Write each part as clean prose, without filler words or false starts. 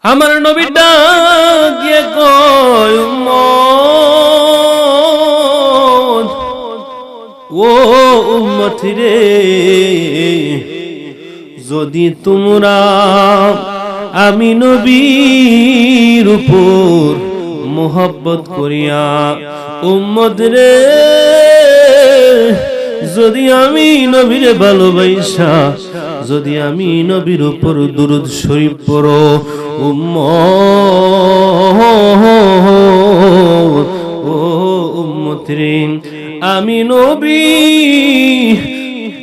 আমার নবী ডাক দিয়ে কয় উম্মত, ও উম্মত রে, যদি তোমরা আমি নবীর উপর মোহব্বত করিয়া উম্মত রে, যদি আমি নবীর ভালোবাসা, যদি আমি নবীর উপর দুরূদ শরীফ পড়ো উম্মত, ও উম্মত রে, আমি নবী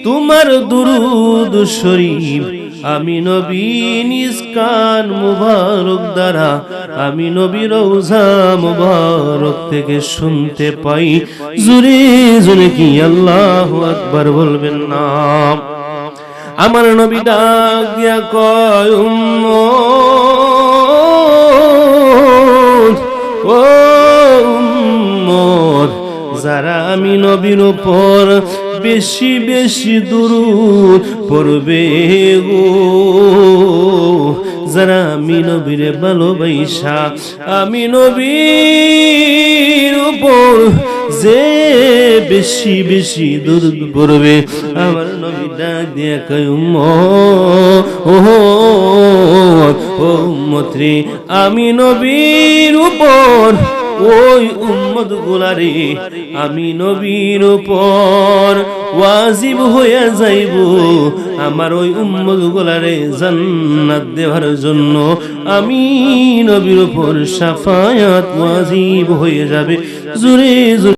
তোমার দুরূদ শরীফ আমি নবী নিজ কান মুবারক দ্বারা আমি নবী রওজা মুবারক থেকে শুনতে পাই। জোরে জোরে কি আল্লাহু আকবার বলবেন না? আমার নবী ডাক দিয়া কয় উম্মত, ও উম্মত, যারা আমি নবীর উপর বেশি বেশি দুরূদ পড়বে গো, যারা আমি নবীর ভালোবাসা আমি নবীর উপর যে বেশি বেশি দুরূদ পড়বে, আমার নবী ডাক দিয়ে কয় উম্মত রে, আমি নবীর উপর ওই উম্মত গুলারে আমি নবীর উপর ওয়াজিব হয়ে যাইব, আমার ওই উম্মত গুলারে জান্নাত দেওয়ার জন্য আমি নবীর উপর শাফায়াত ওয়াজিব হয়ে যাবে। জোরে জোরে